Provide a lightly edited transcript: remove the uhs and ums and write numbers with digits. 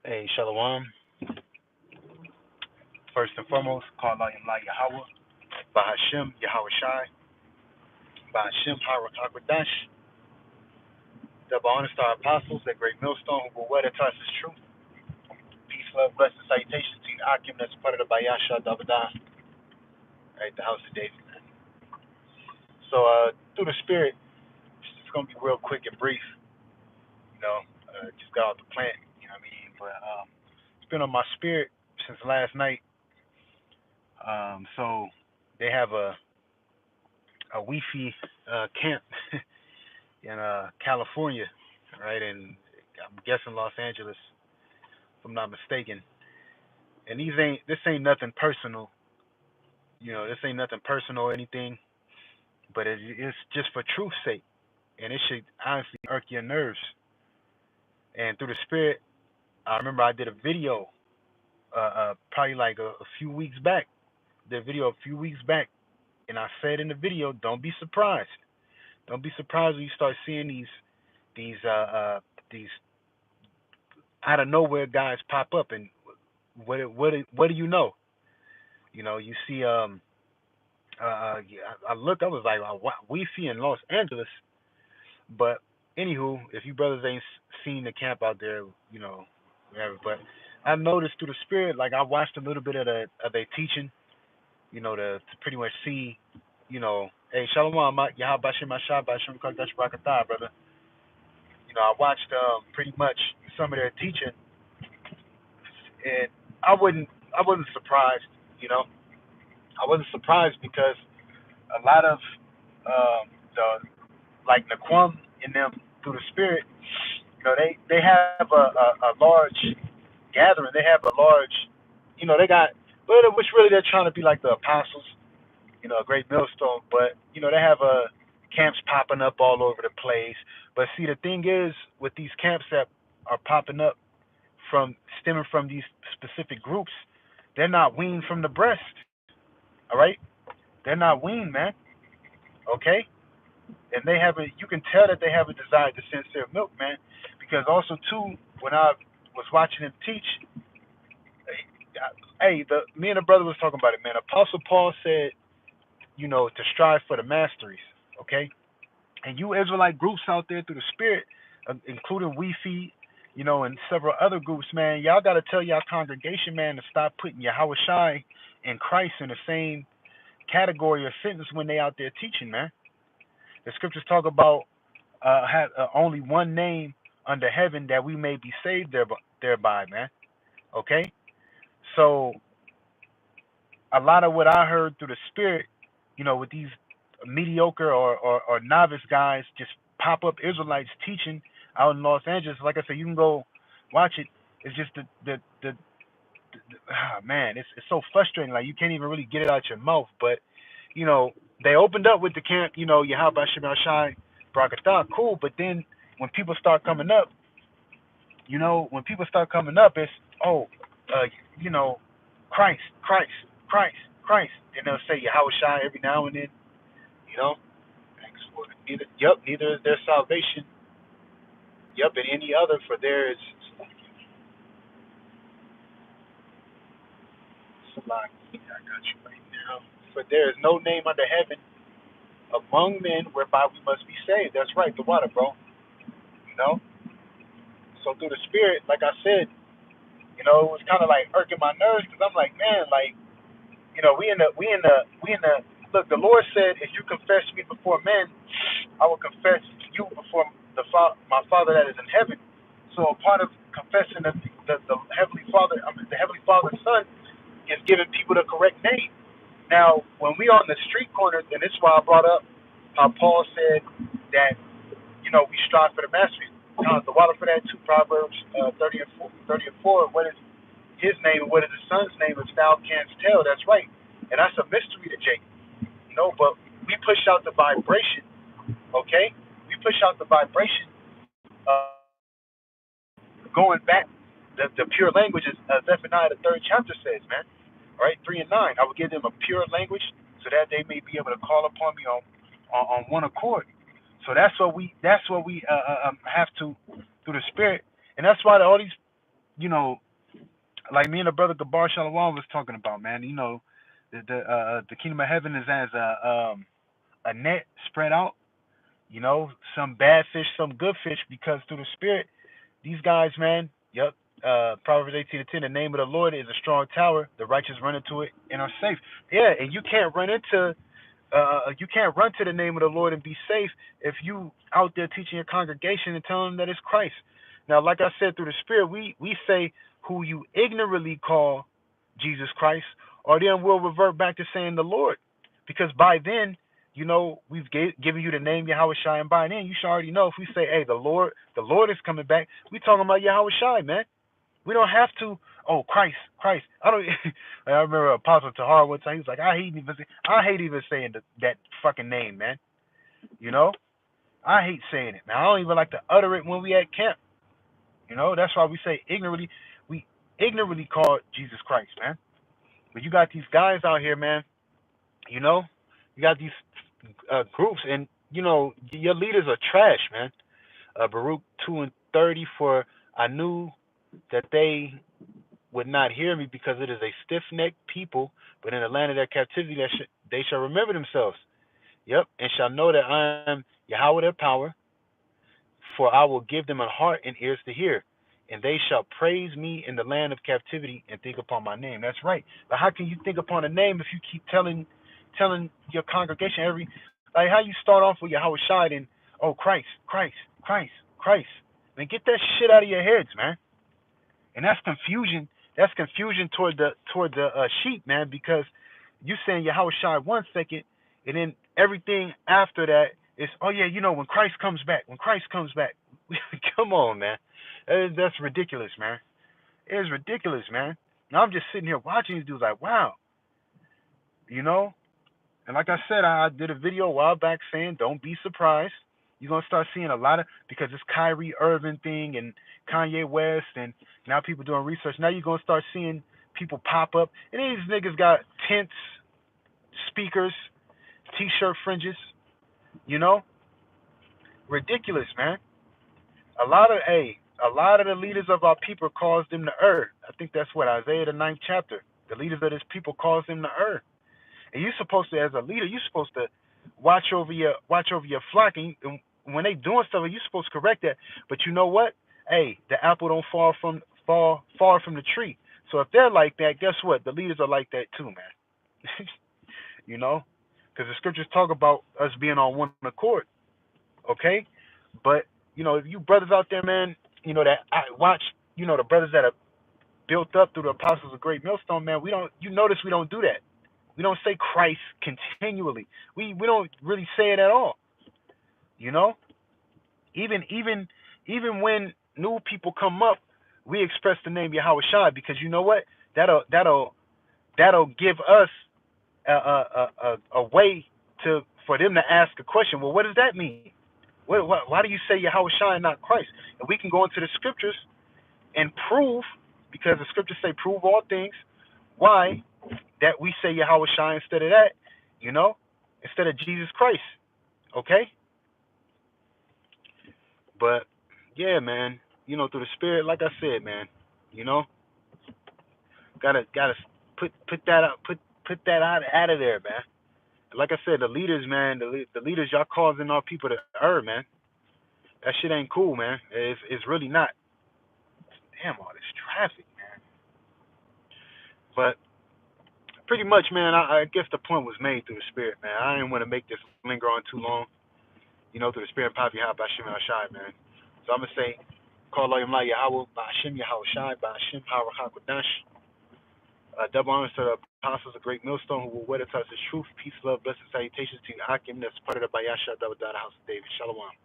Hey, Shalom. First and foremost, call out Yahawah, Bahasham, Yahawashi, Bahasham, Harakwadash, the honest star apostles, that great millstone who will wear the Tarsus truth. Peace, love, blessings, salutations to you, Akim, that's part of the Bayasha Dabadah, right, the house of David. So, through the Spirit, it's going to be real quick and brief, just got off the plant, you know what I mean? But it's been on my spirit since last night. So, they have a Wi-Fi camp in California, right? And I'm guessing Los Angeles, if I'm not mistaken. And this ain't nothing personal, this ain't nothing personal or anything, but it's just for truth's sake, and it should honestly irk your nerves. And through the Spirit, I remember I did a video, probably like a few weeks back. Did a video a few weeks back, and I said in the video, don't be surprised. Don't be surprised when you start seeing these out of nowhere guys pop up, and what do you know? You see I looked, I was like, we see in Los Angeles, but anywho, if you brothers ain't seen the camp out there, whatever. But I noticed through the Spirit, like I watched a little bit of their teaching, to pretty much see, hey, Shalom, Yahawashi, Bahasham, brother. I watched pretty much some of their teaching, and I wasn't surprised, you know. I wasn't surprised because a lot of the like Naquam in them through the Spirit, they have a large gathering. They have a large, they got, which really they're trying to be like the apostles, a great millstone. But they have camps popping up all over the place. But see, the thing is with these camps that are popping up stemming from these specific groups, they're not weaned from the breast. All right, they're not weaned, man. Okay, and they have you can tell that they have a desire to sincere milk, man. Because also too, when I was watching him teach, me and the brother was talking about it, man. Apostle Paul said, to strive for the masteries, okay? And you Israelite groups out there through the Spirit, including WeFeed, and several other groups, man, y'all got to tell y'all congregation, man, to stop putting Yahawashi and Christ in the same category or sentence when they out there teaching, man. The scriptures talk about have only one name under heaven that we may be saved thereby, man. Okay? So a lot of what I heard through the Spirit, with these mediocre or novice guys, just pop up Israelites teaching out in Los Angeles. Like I said, you can go watch it. It's just man, it's so frustrating. Like you can't even really get it out your mouth. But they opened up with the camp. Yahweh Shemel Shai Brakatah, cool. But then when people start coming up, it's uh, you know, Christ, Christ, Christ, Christ. Then they'll say Yahweh Shai every now and then. You know, thanks for neither is there salvation. Yep, and any other, for there is I got you right now. For there is no name under heaven among men whereby we must be saved. That's right, the water, bro. You know. So through the Spirit, like I said, it was kind of like irking my nerves because I'm like, man, like, we in the look. The Lord said, if you confess me before men, I will confess you before my Father that is in heaven. So a part of confessing the Heavenly Father, the Heavenly Father's Son, is giving people the correct name. Now, when we on the street corners, and this is why I brought up how Paul said that we strive for the mastery. The water for that too. Proverbs 30 and 4. What is his name and what is his son's name? If thou canst tell, that's right. And that's a mystery to Jacob. But we push out the vibration. Okay, we push out the vibration. Going back, the pure language is Zephaniah the third chapter says, man. All right, 3 and 9. I will give them a pure language so that they may be able to call upon me on one accord. So that's what we have to through the Spirit, and that's why all these you know, like me and the brother Gabar Shalom was talking about, man. The kingdom of heaven is as a net spread out. Some bad fish, some good fish, because through the Spirit, these guys, man. Yep. Proverbs 18:10. The name of the Lord is a strong tower. The righteous run into it and are safe. Yeah, and you can't run to the name of the Lord and be safe if you out there teaching your congregation and telling them that it's Christ. Now, like I said, through the Spirit, we say who you ignorantly call Jesus Christ, or then we'll revert back to saying the Lord, because by then, we've given you the name Yahawashi, and by then you should already know. If we say, hey, the Lord is coming back, we talking about Yahawashi, man. We don't have to. Oh, Christ, Christ. I don't. I remember Apostle Tahar one time. He was like, I hate even saying that fucking name, man. I hate saying it, man. I don't even like to utter it when we at camp. That's why we say ignorantly. We ignorantly call Jesus Christ, man. But you got these guys out here, man. You got these groups, and your leaders are trash, man. Baruch 2:30, for I knew that they would not hear me, because it is a stiff-necked people, but in the land of their captivity they shall remember themselves. Yep, and shall know that I am Yahawah their power, for I will give them a heart and ears to hear, and they shall praise me in the land of captivity and think upon my name. That's right. But how can you think upon a name if you keep telling your congregation like how you start off with Yahawashi and Christ, Christ, Christ, Christ. Man, get that shit out of your heads, man. And that's confusion. That's confusion toward the sheep, man, because you saying Yahawashi 1 second, and then everything after that is, oh yeah, when Christ comes back. When Christ comes back. Come on, man. That's ridiculous, man. It is ridiculous, man. Now I'm just sitting here watching these dudes like, wow. And like I said, I did a video a while back saying, don't be surprised. You're going to start seeing a lot of, because this Kyrie Irving thing and Kanye West, and now people doing research. Now you're going to start seeing people pop up. And these niggas got tents, speakers, T-shirt fringes, Ridiculous, man. A lot of the leaders of our people caused them to err. I think that's what Isaiah the 9th chapter. The leaders of this people caused them to err. And you're supposed to, as a leader, you're supposed to watch over your flock, and when they doing stuff, you're supposed to correct that. But you know what? Hey, the apple don't fall far from the tree. So if they're like that, guess what? The leaders are like that too, man. Because the scriptures talk about us being on one accord. Okay, but if you brothers out there, man, that I watch, the brothers that are built up through the apostles of Great Millstone, man, we don't. You notice we don't do that. We don't say Christ continually. We don't really say it at all. Even when new people come up, we express the name Yahawashi, because you know what? That'll give us a way for them to ask a question. Well, what does that mean? Why do you say Yahawashi and not Christ? And we can go into the scriptures and prove, because the scriptures say prove all things, why that we say Yahawashi instead of that, instead of Jesus Christ. Okay? But yeah, man, through the Spirit, like I said, man, gotta put that out of there, man. Like I said, the leaders, man, the leaders, y'all causing our people to err, man. That shit ain't cool, man. It's really not. Damn, all this traffic, man. But pretty much, man, I guess the point was made through the Spirit, man. I didn't want to make this linger on too long. Through the Spirit, Papi Ha, Bahasham Yahawashi, man. So I'm going to say, call Yahawah Yahawah, Bahasham Yahawashi, Bahasham Harakakadash. Double honors to the apostles of Great Millstone who will wed us as the truth. Peace, love, blessings, salutations to you, Akim, that's part of the Bayasha, double house of David. Shalom.